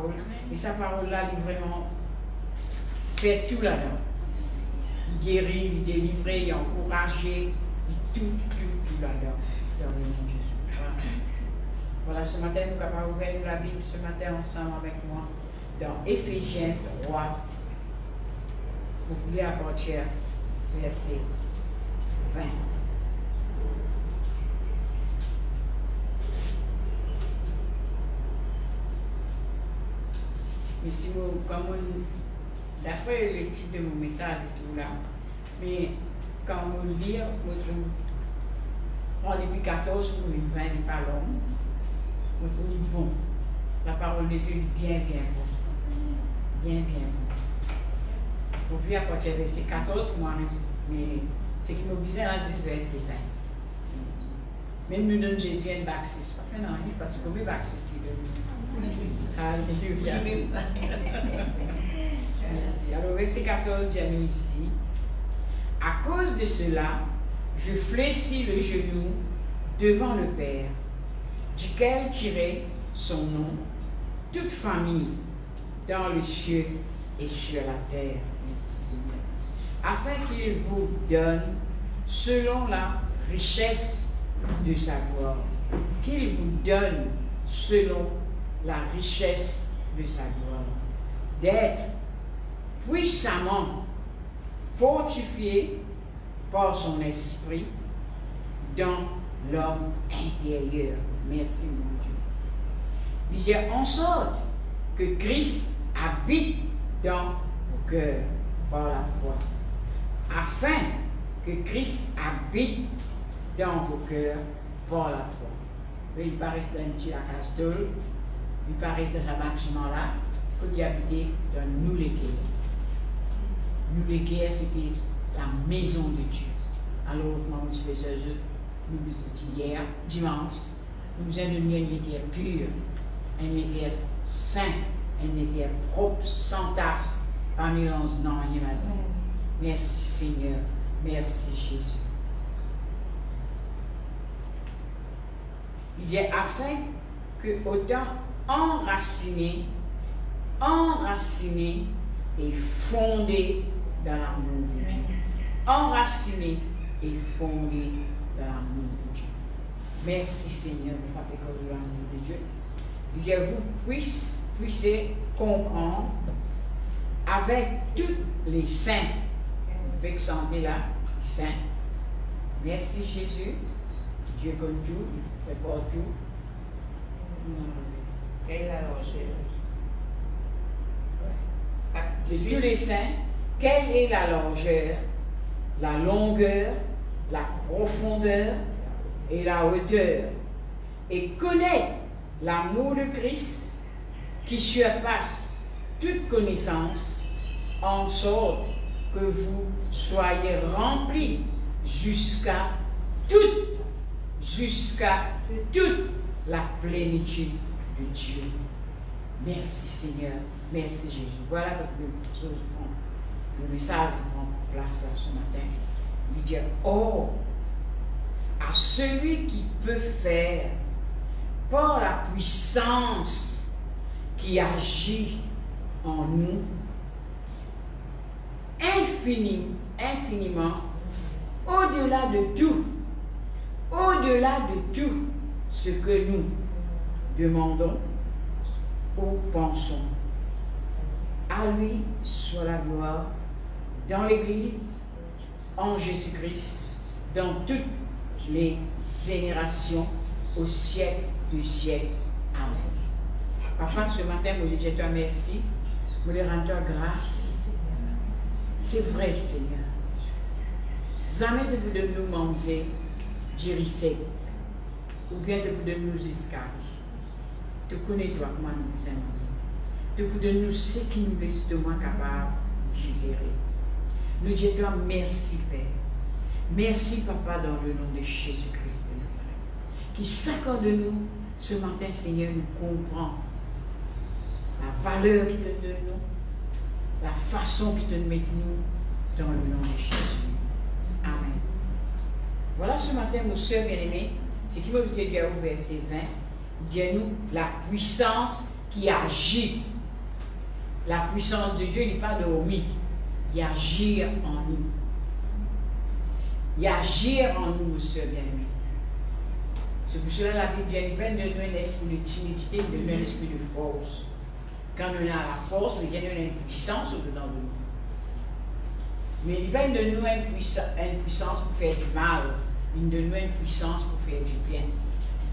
Et sa parole-là, il vraiment fait tout là-dedans. Il guérit, il délivre, il encourage, il tout là-dedans. Dans le nom de Jésus. Voilà, ce matin, nous avons ouvert la Bible ce matin ensemble avec moi dans Éphésiens 3. Vous pouvez à partir verset 20. Mais si vous, comme d'après le titre de mon message et tout là, mais quand vous lire, vous trouvez, depuis 14 pour 20 n'est pas long, vous trouvez bon. La parole de Dieu est bien bon. Bien bon. Vous pouvez à partir de verset 14 pour moi, mais ce qui me disait là, c'est verset 20. Même nous donnons Jésus un baptiste. Pas fait non, parce que combien de baptistes il donne? Alléluia. Merci. Alors, verset 14, j'ai mis ici. À cause de cela, je fléchis le genou devant le Père, duquel tirait son nom, toute famille, dans le ciel et sur la terre. Merci Seigneur. Afin qu'il vous donne, selon la richesse de sa gloire, qu'il vous donne, selon la richesse de sa gloire, d'être puissamment fortifié par son esprit dans l'homme intérieur. Merci mon Dieu. Il dit en sorte que Christ habite dans vos cœurs par la foi, afin que Christ habite dans vos cœurs par la foi. Il paraît dans un petit castole, il paraît dans un bâtiment là, que Dieu habitait dans nous les guerres. Nous les guerres, c'était la maison de Dieu. Alors, nous nous hier, dimanche, nous avons donné une guerre pure, une guerre sainte, une guerre propre, sans tasse, pas mélange, non, rien à dire. Merci Seigneur, merci Jésus. Il dit afin que autant enraciné et fondé dans l'amour de Dieu. Enraciné et fondé dans l'amour de Dieu. Merci Seigneur, pas à cause de l'amour de Dieu. Il dit vous puissiez comprendre avec tous les saints, avec santé là, saints. Merci Jésus. Dieu connaît tout, il prépare tout. Quelle est la longueur? De tous les saints, quelle est la longueur, la profondeur et la hauteur? Et connaître l'amour de Christ qui surpasse toute connaissance, en sorte que vous soyez remplis jusqu'à toute la plénitude de Dieu. Merci Seigneur, merci Jésus. Voilà que le message prend place là ce matin. Il dit, oh, à celui qui peut faire par la puissance qui agit en nous, infiniment, au-delà de tout ce que nous demandons ou pensons. À lui soit la gloire dans l'Église, en Jésus-Christ, dans toutes les générations, au siècle du siècle. Amen. Papa, ce matin, je dis toi merci, je lui rends toi grâce. C'est vrai, Seigneur. Jamais de nous manger, dirissé, ou bien de nous escaler. Tu connais toi comment nous aimons. Tu nous ce qui nous laisse de moins capable de digérer. Nous disons toi merci Père. Merci Papa dans le nom de Jésus-Christ de Nazareth. Qui s'accorde de nous ce matin, Seigneur, nous comprend la valeur qui te donne nous, la façon qui te met nous dans le nom de Jésus. Amen. Voilà ce matin, mon soeur bien-aimé, ce qui me dit au verset 20, dit nous la puissance qui agit. La puissance de Dieu n'est pas dormie. Il agit en nous. Il agit en nous, monsieur bien-aimé. C'est pour cela que la Bible vient peine de nous un esprit de timidité, de nous un esprit de force. Quand on a la force, il vient de nous une puissance au-dedans de nous. Mais il peine de nous une puissance pour faire du mal. Il de nous une puissance pour faire du bien.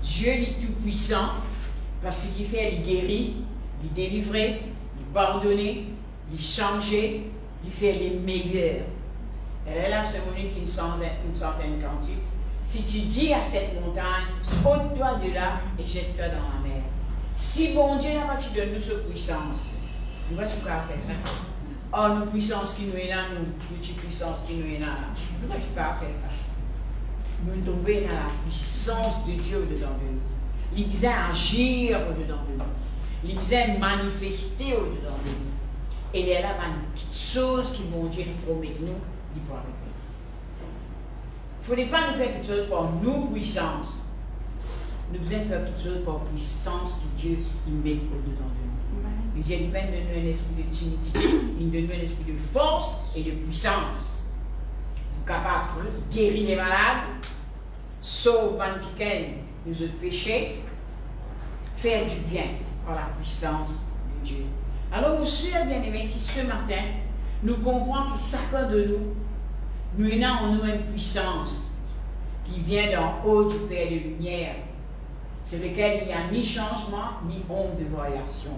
Dieu est tout puissant parce qu'il fait, il guérit, il délivrer, il pardonner, il changer, il fait les meilleurs. Elle est là, c'est une certaine quantité. Si tu dis à cette montagne, ôte-toi de là et jette-toi dans la mer. Si bon Dieu n'a pas de nous cette puissance, nous allons faire ça. Oh, nos puissances qui nous est là, nos petites puissances qui nous est là, nous allons faire ça. Nous tomber dans la puissance de Dieu au-dedans de nous. Il nous a agir au-dedans de nous. Il nous a manifester au-dedans de nous. Et il y a là une petite chose qui bon Dieu nous promet nous, il pourra le faire. Il ne faut pas nous faire quelque chose par nos puissances. Nous devons faire quelque chose par puissance que Dieu il met au-dedans de nous. Il dit qu'il peine de nous un esprit de timidité, il donne nous un esprit de force et de puissance. Nous sommes capables de guérir les malades, sauver nos autres péchés, faire du bien par la puissance de Dieu. Alors, nous sommes bien-aimés qui ce matin, nous comprenons que chacun de nous avons en nous une puissance qui vient d'en haut du Père de lumière, sur lequel il n'y a ni changement, ni ombre de variation.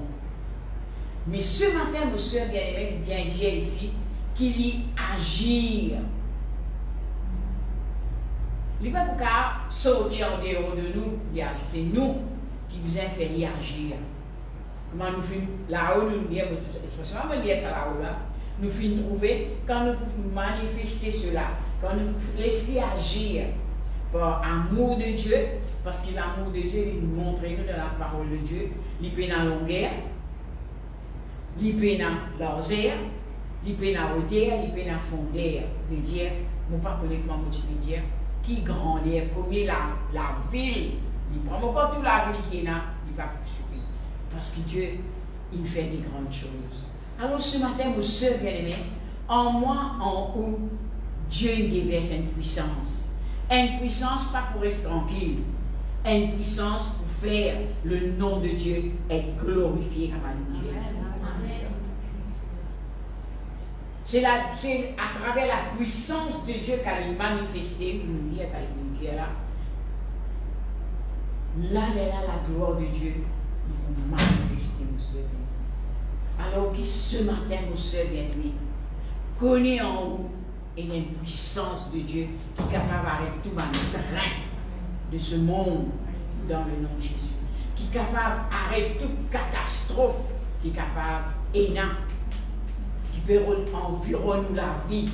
Mais ce matin, nos soeurs bien-aimés, bien dire ici, qu'il y agir. Il n'est pas pour sortir en dehors de nous, c'est nous qui nous avons fait y agir. Comment nous faisons là-haut, nous disons, especially on dit ça là-haut, là, nous faisons trouver, quand nous pouvons manifester cela, quand nous pouvons laisser agir par amour de Dieu, parce que l'amour de Dieu, il nous montre nous dans la parole de Dieu, il peut dans la longueur, il peut dans la largeur, il peut dans la hauteur, il peut dans la fondeur. Je veux dire, je ne sais pas comment je veux dire, qui grandit, premier la ville, il prend encore toute la ville qui est là, il ne va pas subir. Parce que Dieu, il fait des grandes choses. Alors ce matin, vos soeurs bien-aimées, en moi, en vous, Dieu déverse une puissance. Une puissance pas pour rester tranquille. Une puissance pour faire le nom de Dieu être glorifié comme un Dieu. C'est à travers la puissance de Dieu qu'elle est manifestée, nous dit là. Là, la gloire de Dieu nous manifester, nos soeurs. Alors que ce matin, nos soeurs bien-aimées, connaît en vous et une puissance de Dieu qui est capable d'arrêter tout le train de ce monde dans le nom de Jésus. Qui est capable d'arrêter toute catastrophe, qui est capable d'énorme, qui peut environner la vie.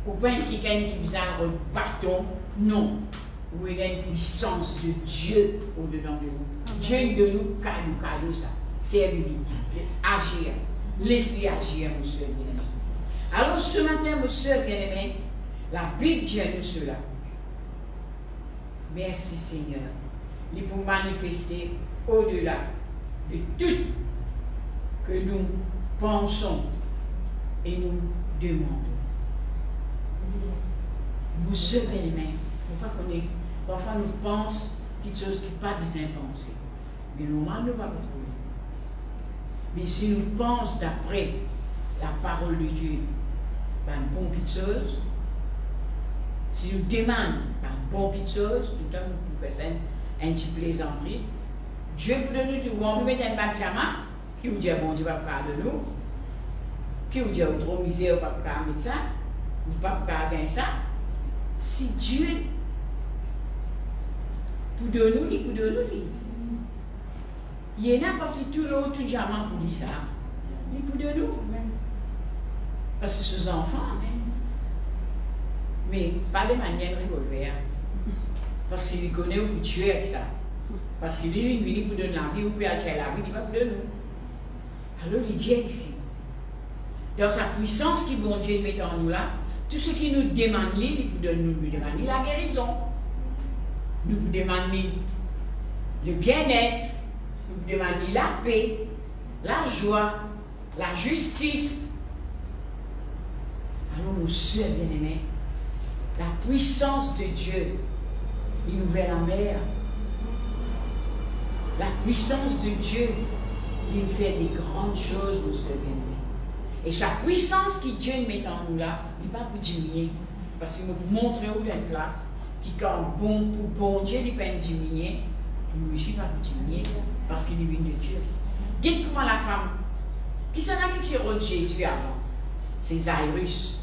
Ou pas quelqu'un qui vous a un bâton, non. Où il y a une puissance de Dieu au-dedans de nous. Dieu de nous, cadeau ça. Servez-lui, agir. Laissez agir, mon soeur bien-aimé. Alors ce matin, mon soeur bien-aimé, la Bible dit à nous cela. Merci Seigneur. Il pour manifester au-delà de tout que nous pensons et nous demandons. Mon soeur bien-aimé, il ne faut pas qu'on ait. Parfois, nous pensons quelque chose qui n'est pas bien pensé. Mais normalement, nous ne pouvons pas trouver. Mais si nous pensons d'après la parole de Dieu, par une bonne petite chose, si nous demandons par une bonne petite chose, tout le temps, nous pouvons faire un petit plaisanterie, Dieu peut nous dire, on peut mettre un baptême, qui vous dit, bon Dieu va pas de nous, qui vous dit, trop misère, on ne va pas mettre ça, on ne va pas gagner ça. Si Dieu pour de nous, il pour de nous. Il y en a parce que tout l'autre, tout diamant pour dire ça. Il pour de nous. Parce que ce sont enfants. Mais pas de manière revolver. Parce qu'il connaît où tuer avec ça. Parce qu'il est pour donner la vie, ou peut acheter la vie, il va pour de nous. Alors il dit ici, dans sa puissance qui bon Dieu met en nous là, tout ce qui nous demande, il peut nous demander la guérison. Nous demandons le bien-être, nous demandez la paix, la joie, la justice. Alors, nos sœurs bien-aimées, la puissance de Dieu, il nous ouvre la mer. La puissance de Dieu, il fait des grandes choses, nos sœurs bien-aimées. Et sa puissance qui Dieu met en nous là, il n'est pas pour diminuer. Parce qu'il nous montre où il y a une place, qui quand bon pour bon Dieu, il ne peut pas diminuer. Il ne réussit pas pour diminuer, parce qu'il est venu de Dieu. Dites comment la femme, qui s'en a qui tire Jésus avant? C'est Zairus.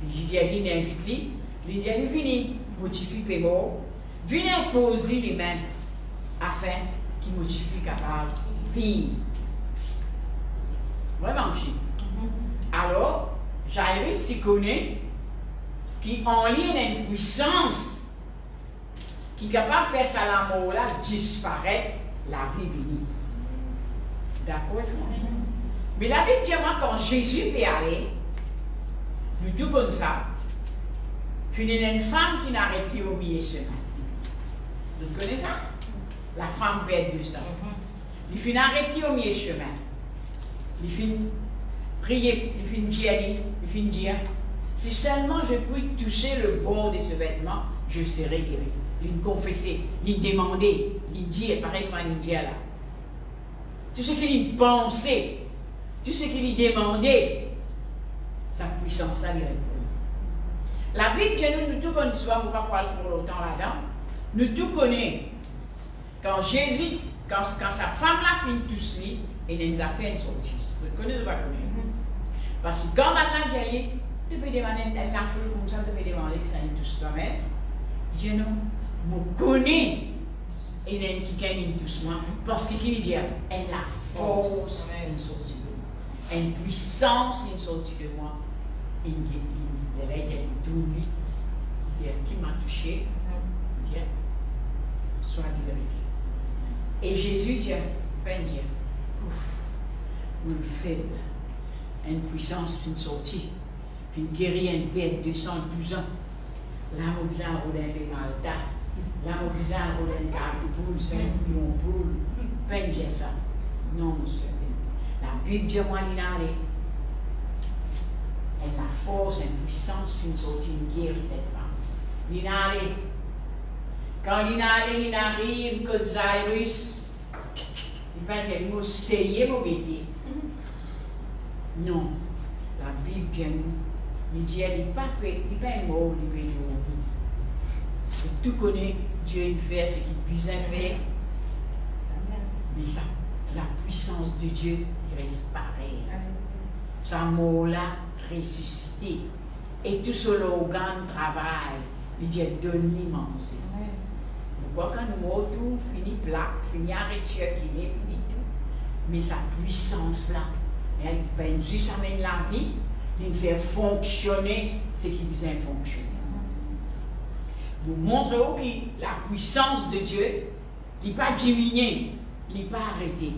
Il dit, il invite lui, il dit, il finit, motifie les morts, venez imposer les mains, afin qu'il motifie capable de vivre. Vraiment, alors, Jairus s'y connaît, qui en ligne a une puissance, qui est capable de faire ça, la mort là, disparaître, la vie bénie. D'accord? Mais la Bible dit, moi, quand Jésus peut aller, nous tout comme ça, il y a une femme qui n'arrête plus au milieu de chemin. Vous connaissez ça? La femme perd de sang. Il finit arrêter au milieu de chemin. Il finit prier, il finit dire, il finit dire, si seulement je puis toucher le bord de ce vêtement, je serai guéri. Il confessait, il demandait, il dit, pareil comme il dit là. Tout ce qu'il pensait, tout ce qu'il demandait, sa puissance à lui répondre. La Bible, nous tout connaissons, on ne va pas parler trop longtemps là-dedans, nous tout connaissons. Quand Jésus, quand sa femme l'a fini tout cela, il nous a fait une sortie. Vous connaissez ou pas connaître? Parce que quand maintenant j'ai dit, tu peux demander, elle l'a fait comme ça, tu peux demander que ça aille tous toi mettre. Je dis non, je connais. Et elle qui gagne doucement, parce qu'il dit, elle a force une sortie de moi. Elle puissance une sortie de moi. Il a dit, tout lui. Il dit, qui m'a touché? Il dit, sois guéri. Et Jésus dit, ben dire, ouf, le faible, une puissance, une sortie, puis une guérir une bête de 112 ans. Là, on besoin de rouler Malta. Là, on besoin de rouler une carte de poule, 5 millions de poules. Ben dire ça. Non, monsieur. La Bible dit, moi, il a la force, une puissance, une sortie, une guérir cette femme. Il a allé. Quand il arrive, que Jairus, il va dire, il m'a essayé, mon bébé. Non, la Bible dit, il dit, il n'est pas mort, il est mort. Tout connaît, Dieu il fait ce qu'il puisse faire. Mais ça, la puissance de Dieu, il reste pareil. Sa mort là, ressuscité. Et tout ce organe travaille, il dit, donne-lui manger. Pourquoi quand nous morts, tout finit plaque, finit arrêté, finit tout. Mais sa puissance là, si ça mène la vie, il fait fonctionner ce qui besoin de fonctionner. Nous montrons que la puissance de Dieu n'est pas diminuée, il n'est pas arrêtée.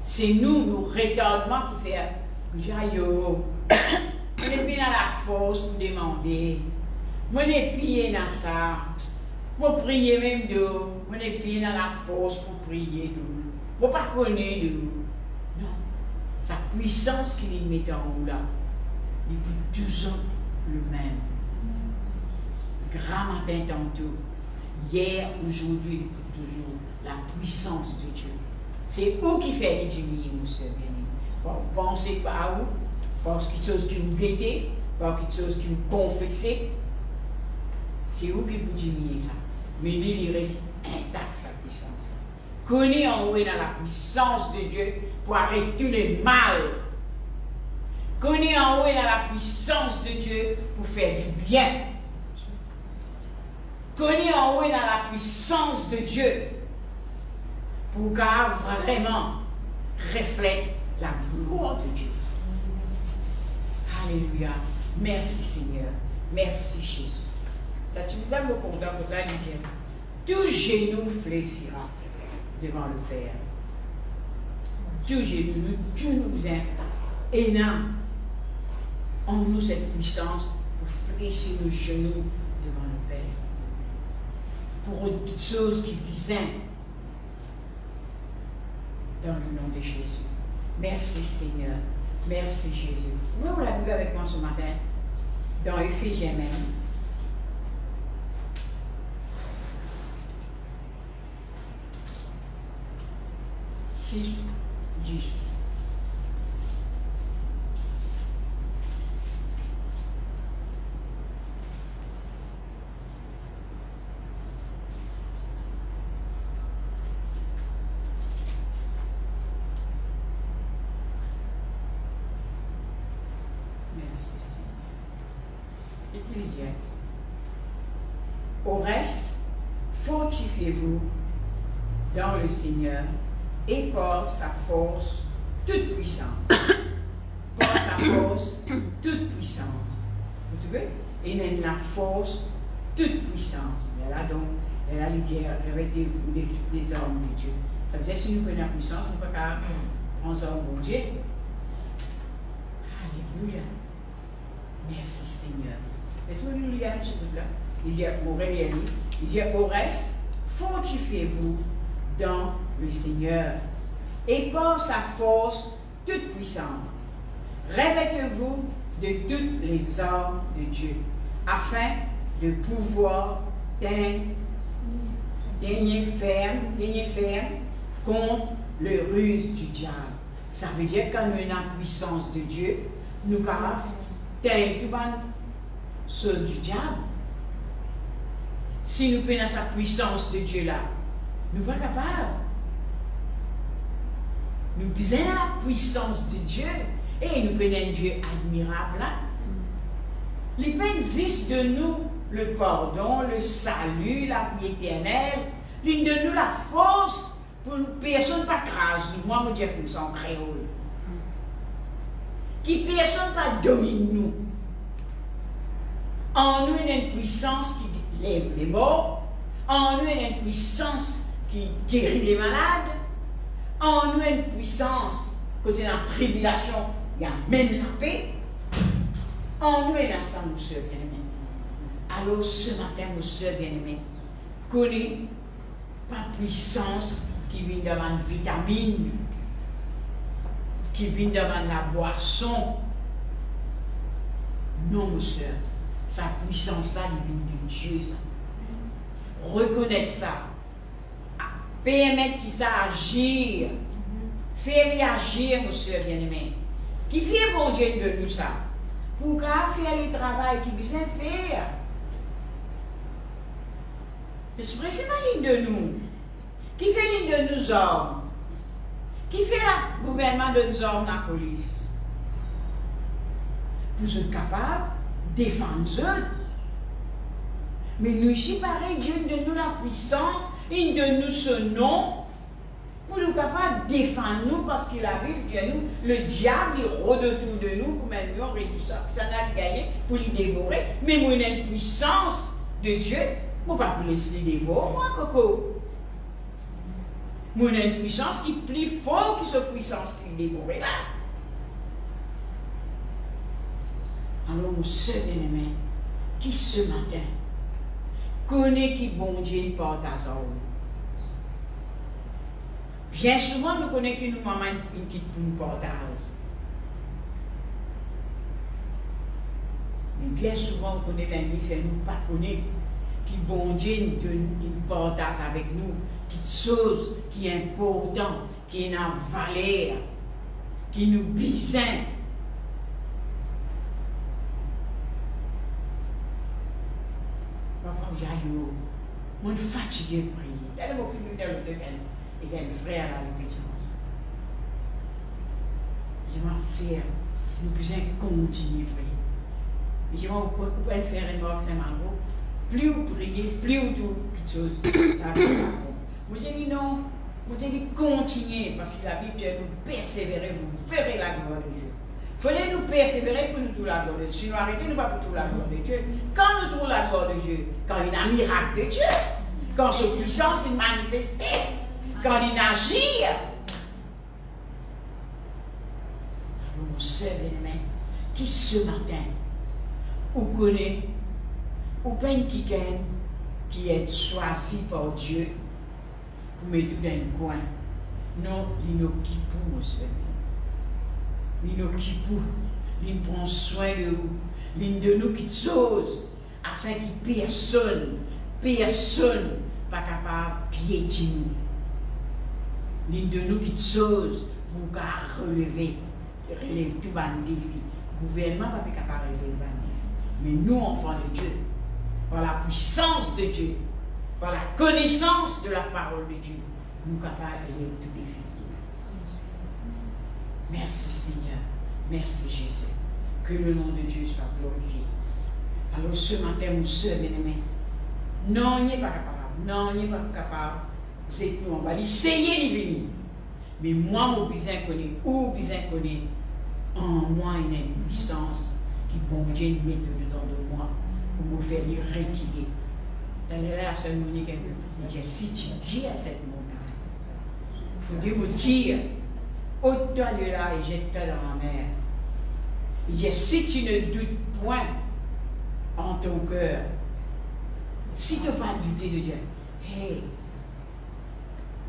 C'est nous, nos retardements qui fait, on dit, yo, on n'est plus dans la force pour demander, on n'est plus dans ça, on prie même de, on n'est plus dans la force pour prier, on ne pas connaître de nous. Non, sa puissance qu'il met en nous là, depuis 12 ans, le même. Grand matin tantôt, hier, aujourd'hui, depuis toujours, la puissance de Dieu. C'est où qui fait les diminuer, monsieur bien-aimé. Bon, pensez pas à où, parce quelque chose qui nous guettait, parce quelque chose qui nous confessait. C'est où qui peut diminuer ça. Mais lui, il reste intact, sa puissance. Connais en haut dans la puissance de Dieu pour arrêter tous les mal. Connais en haut dans la puissance de Dieu pour faire du bien. Connais en haut dans la puissance de Dieu pour qu'elle vraiment reflète la gloire de Dieu. Alléluia. Merci Seigneur. Merci Jésus. Ça tu me donnes le content pour ta dire. Tout genou fléchira devant le Père. Tout genou, tout nous énorme. En nous cette puissance pour fléchir nos genoux devant le Père. Pour une chose qui vient. dans le nom de Jésus. Merci Seigneur. Merci Jésus. Ouvrez la Bible avec moi ce matin dans Éphésiens même. « 6, 10. Au reste, fortifiez-vous dans le Seigneur et par sa force toute puissance. Par sa force toute puissance. Vous trouvez? Il a la force toute puissance. Elle a l'idée avec des armes de Dieu. Ça veut dire que si nous prenons la puissance, nous ne pouvons pas prendre les armes de Dieu. Alléluia. Merci Seigneur. Laisse-moi nous lire ce truc-là. Il dit au reste, fortifiez-vous dans le Seigneur et par sa force toute puissante. Revêtez-vous de toutes les armes de Dieu afin de pouvoir gagner ferme contre le ruse du diable. Ça veut dire que quand nous sommes en puissance de Dieu, nous sommes capables de tout bonne chose du diable. Si nous prenons sa puissance de Dieu là, nous ne sommes pas capables. Nous besoin la puissance de Dieu et nous prenons un Dieu admirable là. Il existe de nous le pardon, le salut, la vie éternelle. L'une de nous la force pour une personne pas crase. Moi, je dis comme ça en créole. Qui personne pas domine nous. En nous, il y a une puissance qui lève les morts. En nous, il y a une puissance qui guérit les malades. En nous, il y a une puissance, quand il y a une tribulation, il amène la paix. En nous, il y a ça, mon soeur bien-aimé. Alors, ce matin, mon soeur bien-aimé, connais pas puissance qui vient devant une vitamine, qui vient devant la boisson. Non, mon soeur. Sa puissance, là, il vient de Dieu. Ça. Reconnaître ça. Permettre qu'il s'agisse. Faire réagir, mon soeur bien-aimé. Qui fait bon Dieu de nous ça? Pour faire le travail qu'il besoin de faire. L'Esprit Saint ligne de nous. Qui fait ligne de nous hommes? Qui fait le gouvernement de nous hommes, la police? Nous sommes capables de défendre eux. Mais nous ici, pareil, Dieu donne nous la puissance, il donne nous ce nom pour nous capables de défendre nous parce que la Bible dit nous, le diable il rôde autour de nous comme un lion, ça n'a gagné pour les dévorer. Mais moi, j'ai une puissance de Dieu, je ne peux pas laisser dévorer, moi, coco. Moi, j'ai une puissance qui est plus forte que cette puissance qui dévore là. Alors, mon seul bien-aimé, qui ce matin connaît qui bon Dieu porte à ça. Bien souvent, nous connaissons que nous maman une quitte pour nous porter. Mais bien souvent, on connaît l'ennemi fait nous pas connaître qui bon Dieu nous porte avec nous, qui chose qui est important, qui est en valeur, qui nous besoin. Parfois, je suis fatigué de prier. D'ailleurs, mon fils de l'autre il y a un frère à la répétition. Je m'en sais, nous pouvons continuer à prier. Je vais vous faire une marque Saint-Margot. Plus vous priez, plus vous trouvez quelque chose. Vous avez dit non, vous avez dit continuer parce que la Bible dit nous persévérer, vous ferez la gloire de Dieu. Il fallait nous persévérer pour nous trouver la gloire de Dieu. Si nous arrêtons, nous ne pouvons pas trouver la gloire de Dieu. Quand nous trouvons la gloire de Dieu, quand il y a un miracle de Dieu, quand sa puissance est manifestée, quand il agit, mon seul bien-aimé, qui ce matin, ou connaît, ou pas quelqu'un qui est choisi par Dieu pour mettre dans un coin, Non, il nous qui pour, monsieur. Il nous qui pour. Il prend soin de vous. Il de nous qui chose, afin que personne pas capable de piétiner. Il de nous qui chose pour relever tout le défi. Le gouvernement va pas capable de relever le défi. Mais nous, enfants de Dieu, par la puissance de Dieu, par la connaissance de la parole de Dieu, nous sommes capables de relever tout défi. Merci Seigneur. Merci Jésus. Que le nom de Dieu soit glorifié. Alors ce matin, mon soeur bien-aimé, non, il n'est pas capable. Non, il n'est pas capable. C'est que nous, on va essayer de venir. Mais moi, mon besoin connaît, ou besoin connaît, en moi, il y a une puissance qui bon Dieu met dedans de moi pour me faire reculer. Dans la seule Monique, il dit, si tu dis à cette montagne, il faut me dire, ôte-toi de là et jette-toi dans la mer. Il dit, si tu ne doutes point en ton cœur, si tu n'as pas douté de Dieu,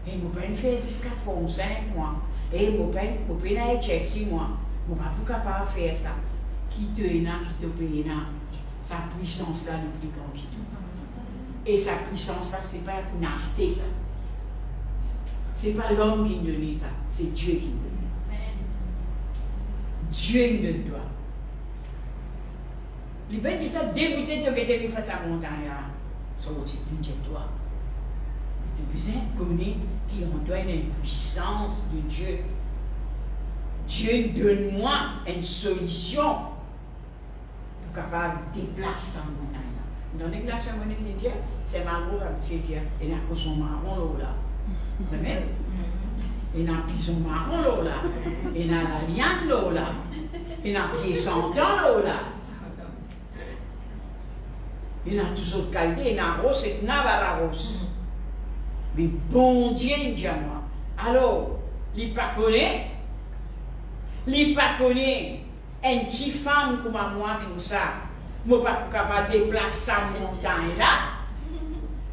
mon père fait jusqu'à 5 mois, et mon père n'a été 6 mois, mon père n'est pas capable de faire ça. Qui te est là, qui te paye là, sa puissance là, le plus grand qui tout. Et sa puissance là, ce n'est pas une nasté ça. Ce n'est pas l'homme qui nous donne ça, c'est Dieu qui nous donne. Dieu nous doit. Les petits tas débuté de mettre face à la montagne là, sorti d'une toi. Tu as besoin de connaître qui en toi une puissance de Dieu. Dieu donne-moi une solution pour capable de déplacer sa montagne là. Dans l'église de Dieu, c'est marron avec Dieu. Il y a que son marron là. Même. Il y a un pison marron là. Il y a la liane là. Il y a un pied sans temps là. Il y a toutes sortes de qualités. Il y a un rose et un rose. Mais bon Dieu, il dit à moi. Alors, il ne connaît pas. Il ne connaît pas une petite femme comme moi, comme ça. Je ne suis pas capable de déplacer sa montagne là.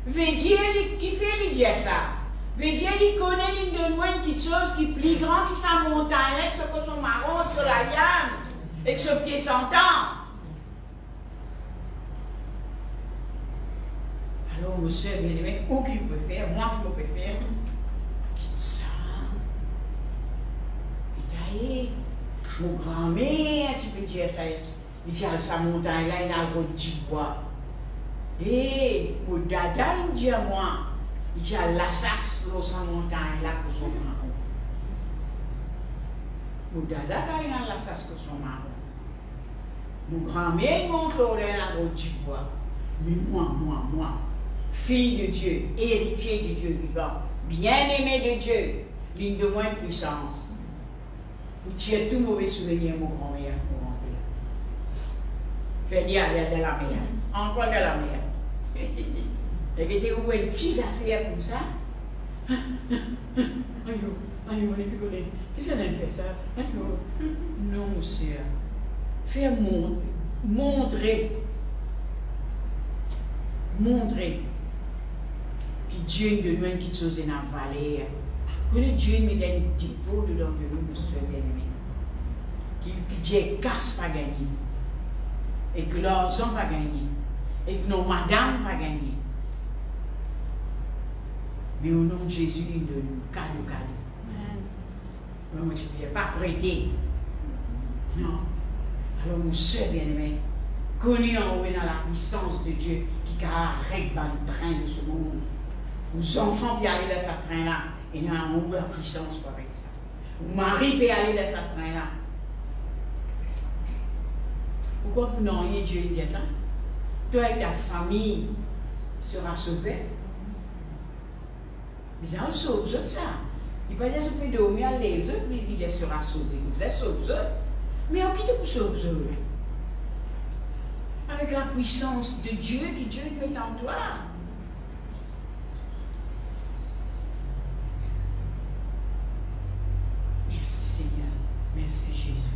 Veut dire qui fait il dit ça. Veut dire il connaît une de moi une petite chose qui est plus grande que sa montagne, avec ce que son marron sur la liane, avec ce pied sans temps. Alors, monsieur bien-aimé, où qu'il peut faire, moi qui peux faire, quitte ça. Et mon grand-mère, tu peux dire ça, il dit à sa montagne là, il a le petit bois. Et mon dada, il dit à moi, il dit à l'assas dans sa montagne là pour son marron. Mon dada, il a l'assas pour son marron. Mon grand-mère, il monte là, il a le petit bois. Mais moi, fille de Dieu, héritier de Dieu vivant, bien-aimé de Dieu, ligne de moins de puissance. Vous tirez tout mauvais souvenir, mon grand-mère, mon grand-père. Faites-y aller de la mer, encore de la mer. Et que tu vois une petite affaire comme ça. Aïe, on est picolé. Qu'est-ce que ça fait ça? Non, monsieur. Faire montrer que Dieu nous donne quelque chose dans la vallée. Que Dieu nous met un dépôt dedans de nous, monsieur bien-aimé. Que Dieu casse pas gagner. Et que leurs enfants pas gagner. Et que nos madames pas gagner. Mais au nom de Jésus, il nous donne cadeau. Moi, je ne peux pas prêter. Non. Alors, mon soeur bien-aimé, connu en haut dans la puissance de Dieu qui arrête le train de ce monde. Nos enfants peuvent aller dans ce train-là. Et il y a en haut la puissance pour avec ça. Mon mari peut aller dans ce train-là. Pourquoi vous n'auriez Dieu dit ça? Toi et ta famille sera sauvée. Ils ont sauvé ça. Il ne pas dire que vous pouvez dormir, les autres, mais ils sera sauvé. Vous êtes sauvés. Mais en qui te vous sauver? Avec la puissance de Dieu que Dieu met en toi. Merci Seigneur. Merci Jésus.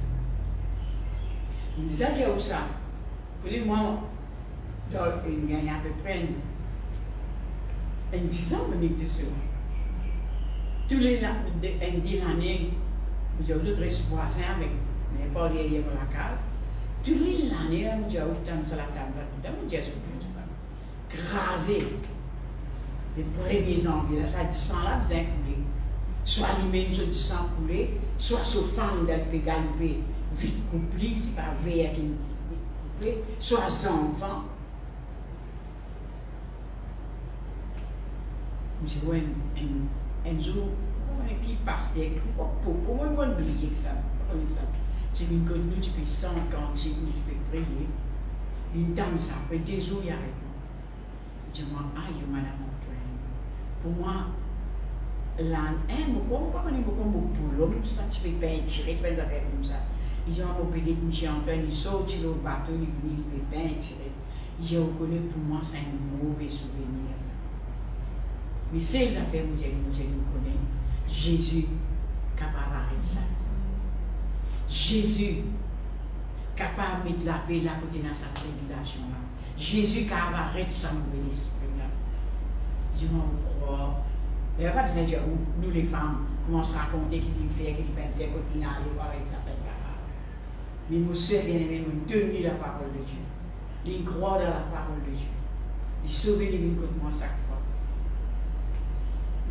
Il nous a dit où ça? Pour les mois, il y a à peu près 10 ans, on est dessus. tous les l'année, nous avons d'autres voisins avec, mais pas derrière la case. Tous les années, nous avons autant sur la table, nous avons déjà grasé les premiers anglais, ça dit sang là, vous avez coulé. Soit lui-même, je dis sang coulé, soit ce femme d'elle peut galoper vite couplé, c'est pas vert qui couplé, soit son enfant. Je vois un jour, qui passe, pourquoi on oublier que ça? C'est une commune, tu peux 50, tu peux prier. Une dame, ça fait des jours, il y a avec moi. Je dis, aïe, madame Antoine. Pour moi, là, pourquoi on est beaucoup de boulot, c'est pas tu peux pas tirer, c'est pas des affaires comme ça. Ils ont opéré de M. Antoine, ils sortent sur le bateau, ils ne peuvent pas tirer. Ils ont reconnu pour moi, c'est un mauvais souvenir. Mais ces affaires, vous connaissez, Jésus capable d'arrêter ça. Jésus capable de mettre la paix là côté dans sa tribulation là. Jésus capable d'arrêter ça mauvais esprit là. Je m'en crois. Il n'y a pas besoin de dire nous les femmes commençons à raconter qu'il fait, qu'il va faire, qu'il n'a aller voir avec sa paix là. Mais nos soeurs bien-aimées, nous tenons la parole de Dieu. Ils croient dans la parole de Dieu. Ils sauvent les vignes contre moi chaque fois.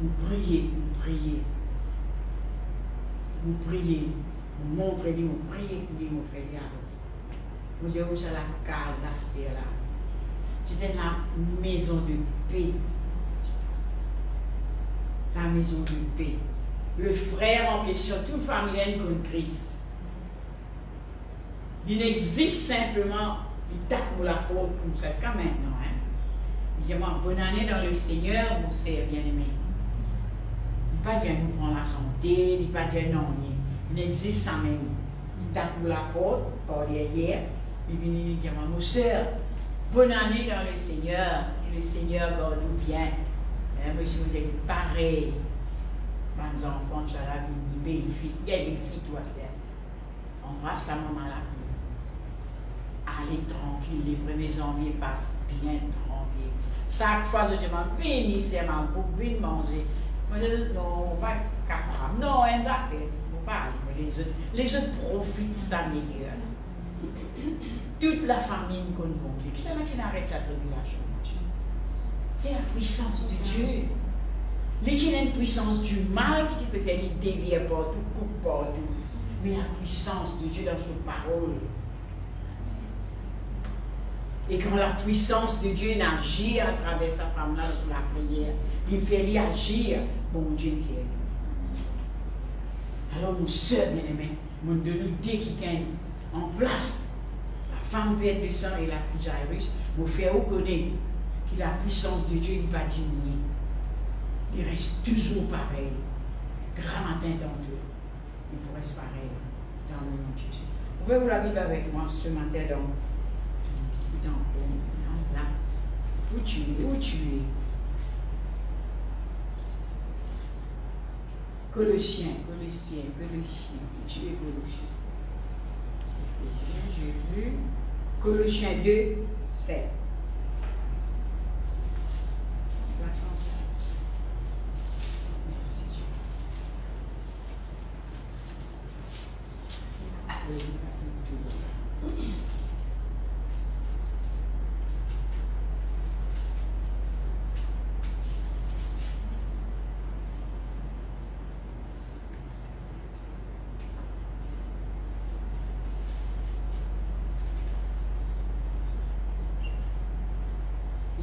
Nous prions, nous montrons, nous prions pour lui, nous faisons rien. Nous avons ça la case d'Astère là. C'était la maison de paix. La maison de paix. Le frère en question, toute famille contre Christ. Il existe simplement, il tape la porte comme ça, c'est quand maintenant. Hein? Il dit, bonne année dans le Seigneur, mon sœur bien-aimé. Il ne dit pas qu'il nous prend la santé, il ne dit pas qu'il non, il existe ça même. Il tape la porte, par derrière, il vient lui dire, mon sœur, bonne année dans le Seigneur, et le Seigneur garde-nous bien. Monsieur, vous êtes pareil. Mes enfants, tu as la vie, belle fille, belle fille, toi, c'est. Embrasse sa maman là. Allez tranquille, les premiers janvier passent bien tranquille. Chaque fois, je dis, venez, c'est ma pour venir manger. Non, pas capable. Non, on a fait. On pas aller. Les autres profitent de ça meilleur. Toute la famille qu'on conflit. Qui c'est qui n'arrête sa tribulation? C'est la puissance de Dieu. L'éternelle puissance du mal qui peut faire des dévier partout, coupe partout. Mais la puissance de Dieu dans son parole. Et quand la puissance de Dieu n'agit à travers sa femme-là sous la prière, il fait lui agir, bon Dieu Dieu. Alors, nos soeurs bien-aimées, nous devons dire qu'il y a en place la femme père du sang et la fille Jairus, nous faire reconnaître que la puissance de Dieu n'est pas diminuée. Il reste toujours pareil. Grand matin dans Dieu. Il reste pareil dans le nom de Jésus. Vous pouvez vous la Bible avec moi ce matin là. Où tu es? Colossiens. Où tu es, Colossiens? J'ai lu. Colossiens 2, 7. Merci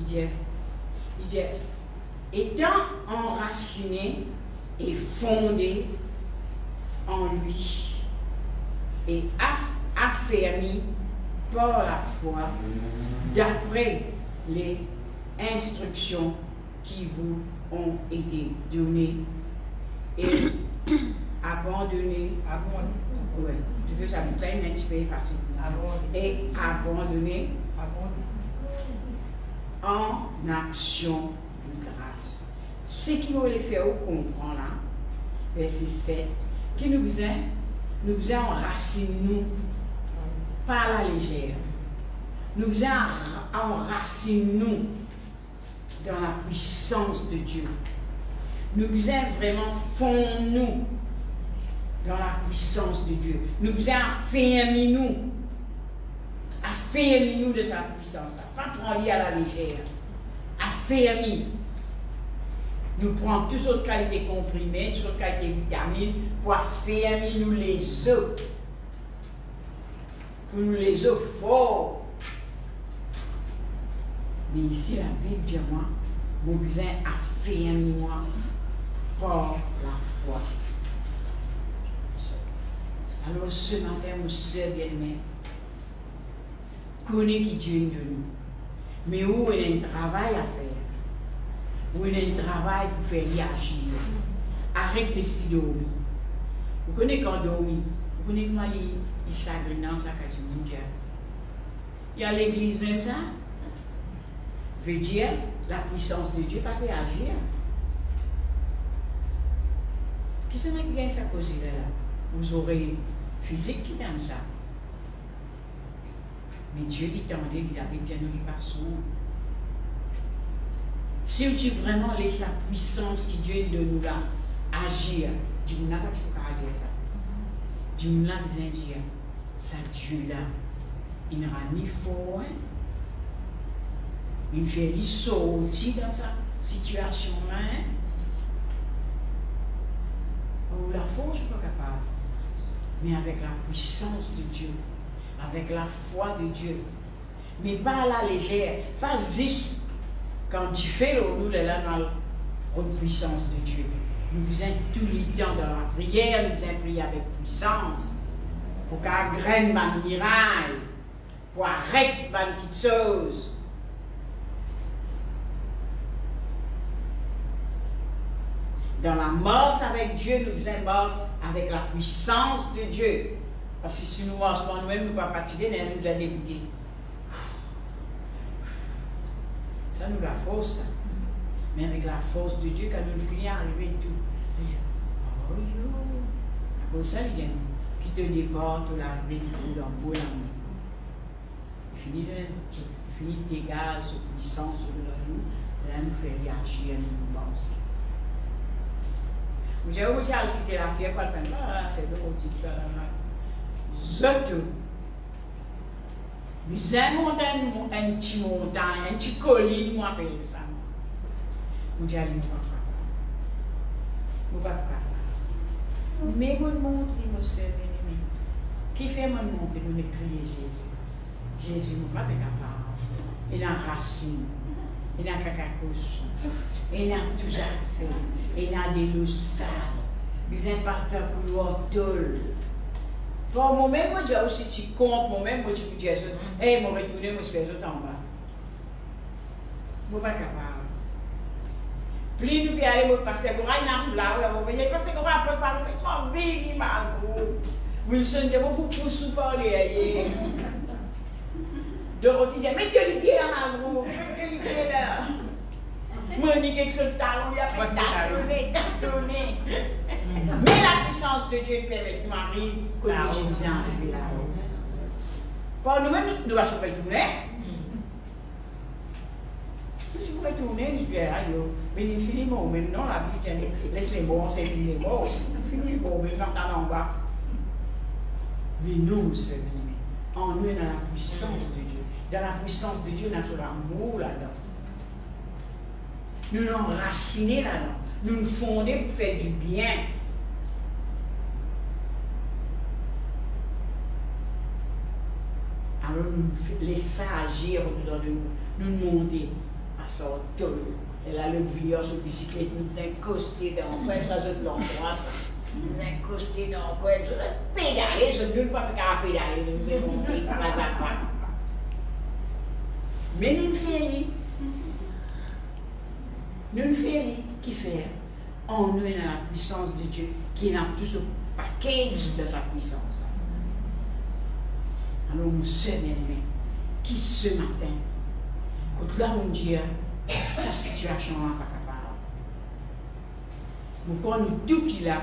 Dieu. Il dit, étant enraciné et fondé en lui et affermi par la foi d'après les instructions qui vous ont été données et abandonné, ouais, tu veux ça me plaît, mais tu peux facile. Et abandonné en action de grâce. Ce qui nous fait comprendre là, verset 7, qui nous a enraciné nous par la légère. Nous a enraciné nous dans la puissance de Dieu. Nous besoin vraiment fondre-nous dans la puissance de Dieu. Nous besoin affermir-nous. Affermir-nous de sa puissance. Pas prendre à la légère. Affermir. Nous prenons toutes autres qualités comprimées, toutes autres qualités vitamines pour affermir nous les os. Pour nous les os forts. Mais ici, la Bible dit moi, mon besoin affermir-moi par la foi. Alors ce matin, mon soeur bien-aimé, connais qui Dieu est de nous. Mais où il y a un travail à faire. Où il y a un travail pour faire réagir. Arrête les si dormir. Vous connaissez quand dormir. Vous connaissez comment il chagrin dans sa case mondiale. Il y a l'église même ça. Veut dire la puissance de Dieu pas réagir. Qu'est-ce que vient ça causer là? Vous aurez physique qui donne ça. Mais Dieu dit tendait, il avait bien nous pas sourd. Si tu vraiment laisses sa puissance qui Dieu de nous là agir, Dieu n'a pas de agir ça. Dieu n'a pas besoin de dire, ça Dieu là, il n'aura ni fort, il fait lui sortir dans sa situation là. Ou la force, je ne suis pas capable. Mais avec la puissance de Dieu, avec la foi de Dieu, mais pas à la légère, pas juste quand tu fais le nous là dans la puissance de Dieu. Nous besoin tout le temps dans la prière, nous besoin prier avec puissance pour qu'elle graine ma miraille, pour arrêter ma petite chose. Dans la marche avec Dieu, nous besoin marcher avec la puissance de Dieu. Parce que si nous marchons pas nous-mêmes, nous ne pouvons pas fatiguer, nous devons débuter. Ça nous la force. Mais avec la force de Dieu, quand nous finissons arriver tout. Oh yo! Pour ça, il dit, qui te déporte la vie, dans le beau Fini de dégâts, de puissance sur nous, là nous fait réagir, nous penser. J'ai aussi cité la pierre, pas le c'est le petit frère là. Zoto. Mais un montagne, un petit montagne, un petit colline, moi, appelle ça. Vous dites, vous ne pouvez pas. Mais vous montrez, mon soeur bien-aimé. Qui fait mon montrer, nous crier Jésus. Jésus, nous ne pouvons pas capable. Il a racine, il a cacacos, il a tout ça fait, il a des loups sales, il a un pasteur pour l'autre. Pour moi-même, moi, j'ai aussi tu comptes, moi-même, moi, tu peux dire, hey, moi, retourner, moi, je fais autant en bas. Vous ne pouvez pas capable. Plus nous aller au pasteur, vous allez là, vous voyez, parce qu'on va préparer, oh, bien, mal, Wilson, il y a beaucoup de sous parler. Dorothy dit, mais que les pieds là, Malgrou, que les pieds là. Monique avec son talon, il a fait tâtonner. Mais la puissance de Dieu permet que Marie, que nous nous arrivons là-haut. Pour nous-mêmes, nous allons pas tourner. Je pourrais tourner, je dis, aïe, mais il finit bon, même non, la vie, laisse les bons, c'est les bons. Fini bon, mais j'entends en bas. Mais nous, c'est en nous, dans la puissance de Dieu. Dans la puissance de Dieu, notre amour là-dedans. Nous nous enracinés là-dedans. Nous nous fondons pour faire du bien. Alors nous laissons agir autour de nous. Nous monter à sortir. Et là, le vieux sur la bicyclette, nous incostés dans quoi, ça je l'endroit, ça. Nous incostés dans quoi, je vais pédaler, je ne peux pas pédaler, nous devons monter pas à pas. Mais nous ne faisons rien. Nous ne faisons rien. Qui fait? En nous, dans la puissance de Dieu, qui a tout ce package de sa puissance. Alors, nous sommes bien-aimés, qui ce matin, quand là, on dit, sa situation n'est pas capable. Pourquoi nous, tout qu'il a,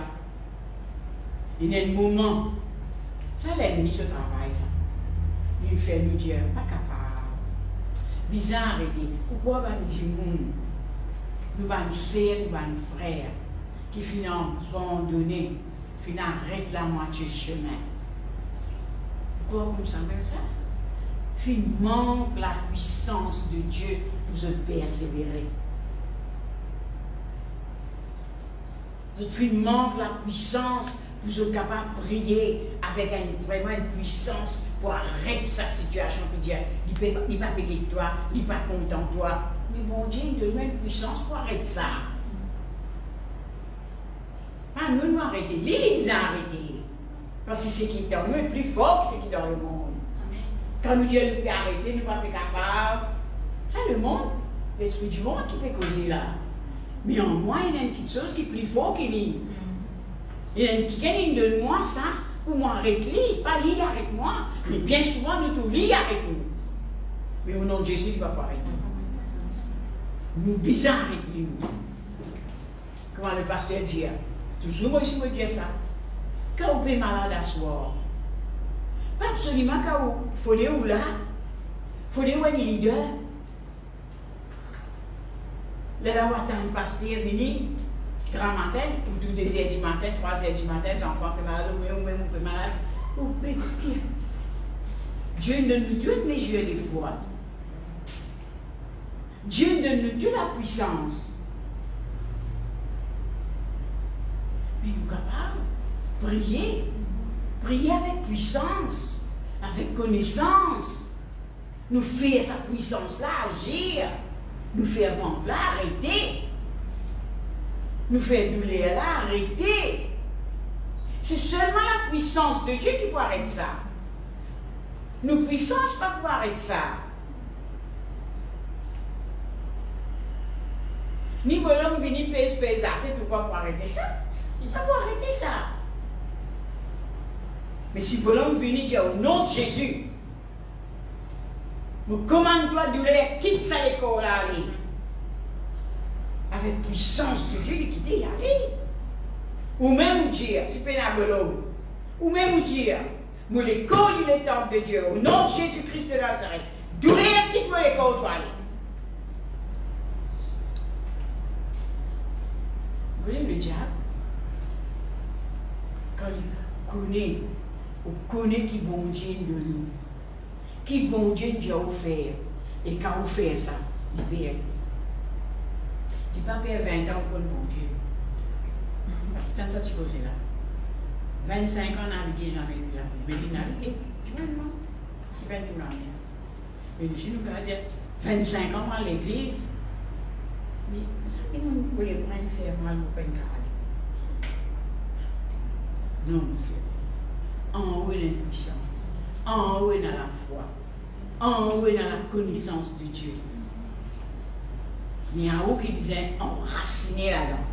il y a un moment, ça l'ennemi ce travail, ça. Il fait nous dire, pas capable. Bizarre, arrêter. Pourquoi nous dire, nous allons sœurs, nous allons frères. qui finit abandonné, finit arrêter la moitié du chemin. Pourquoi comme ça, même ça? Finit manque la puissance de Dieu pour se persévérer. Finit manque la puissance pour être capable de prier avec vraiment une puissance pour arrêter sa situation, pour dire, il n'est pas payé de toi, il n'est pas content de toi. Mais bon Dieu, il donne une puissance pour arrêter ça. Pas nous, nous arrêter, lui, il nous a arrêtés. Parce que c'est qui est en nous est plus fort que ce qui est dans le monde. Quand nous Dieu nous peut arrêter, nous ne sommes pas capables. C'est le monde, l'esprit du monde qui peut causer là. Mais en moi, il y a une petite chose qui est plus fort qu'il est. Il y a une petite qui donne moi ça, pour moi arrêter, pas lui arrête moi. Mais bien souvent, nous tous lui arrête nous. Mais au nom de Jésus, il ne va pas arrêter. Nous bizarres avec lui. Comment le pasteur dit, toujours moi aussi me dire ça. Quand vous êtes malade à soir, pas absolument quand vous faut ou là, il faut aller un leader. Là, on attend un pasteur venir, grand matin, ou 2h du matin, 3h du matin, les enfants sont malades, ou même on peut malade. Ou pire. Dieu donne nous toutes mes yeux des fois. Dieu donne nous toute la puissance. Puis nous sommes capables de prier. Prier avec puissance, avec connaissance. Nous faire sa puissance-là agir. Nous faire vendre-là arrêter. Nous faire douleur-là arrêter. C'est seulement la puissance de Dieu qui peut arrêter ça. Nos puissances ne peuvent pas arrêter ça. Ni l'homme vient pèse pourquoi pour arrêter ça? Il ne peut pas arrêter ça. Mais si l'homme vient dire au nom de Jésus, me commande-toi douleur, quitte ça l'école à aller. Avec puissance de Dieu, il quitte y aller. Ou même dire, si pénable l'homme, ou même dire, moi l'école, il est temple de Dieu, au nom de Jésus-Christ de Nazareth, douleur, quitte-moi l'école, toi aller. Vous voyez le diable, quand il connaît qui bon Dieu de nous, qui bon Dieu a offert, et quand on fait ça, il perd. Il ne peut pas perdre 20 ans pour le bon Dieu. Parce que tant ça, tu causes là. 25 ans naviguer, j'en ai vu là. Mais il navigue, tu vois, non? Il va tout l'année. Mais nous, si nous pouvons dire 25 ans à l'église, mais ça, il nous peut les prendre faire mal pour pas aller. Non, monsieur. En haut, il y a une puissance. En haut, il y a la foi. En haut, il y a la connaissance de Dieu. Mais en haut, qui disait enraciner là-dedans.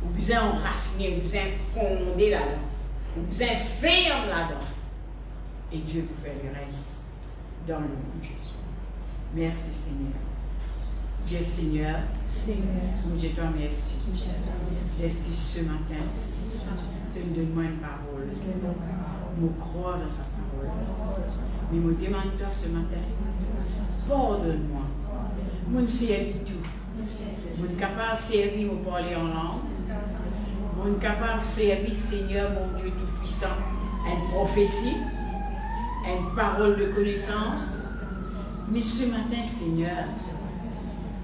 Ou bien enraciner, ou bien fonder là-dedans. Ou bien ferme là-dedans. Et Dieu peut faire le reste dans le nom de Jésus. Merci Seigneur. Dieu Seigneur, nous te remercie. Est-ce que ce matin, donne-moi une parole. Nous croire dans sa parole. Mais me demande-toi ce matin, pardonne-moi. Je ne sais tout. Je suis capable de servir, de parler en langue. Je suis capable de servir, Seigneur, mon Dieu Tout-Puissant, une prophétie, une parole de connaissance. Mais ce matin, Seigneur,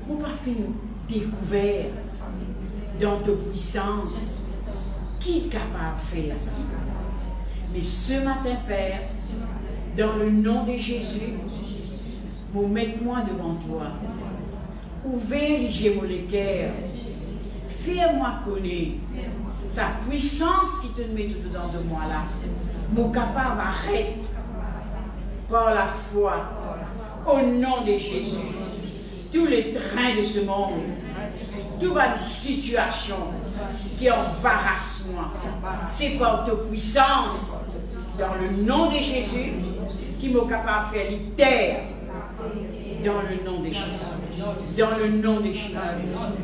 je n'ai pas fait découvert dans ta puissance qui est capable de faire ça. Mais ce matin, Père, dans le nom de Jésus, vous mettez-moi devant toi. Ouvert les gémeaux les cœurs. Fais-moi connaître sa puissance qui te met tout dedans de moi là. Mon capable arrête par la foi au nom de Jésus. Tous les trains de ce monde, toute la situation qui embarrasse moi, c'est par ta puissance dans le nom de Jésus qui m'est capable de faire les terres. Dans le nom de Jésus. Dans le nom de Jésus.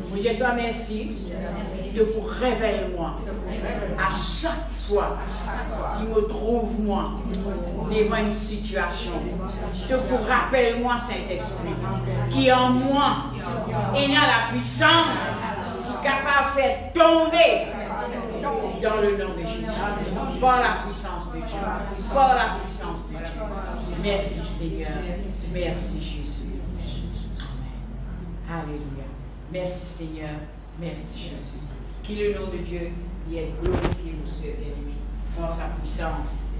Vous dites toi merci de vous révéler moi à chaque fois qu'il me trouve moi devant une situation. De vous rappeler moi Saint-Esprit qui en moi est dans la puissance capable de faire tomber dans le nom de Jésus, par la puissance de Dieu, par la puissance de Dieu. Merci Seigneur, merci Jésus. Amen. Alléluia. Merci Seigneur, merci Jésus. Qu'il le nom de Dieu y ait glorifié, nous bien-aimés, par sa puissance.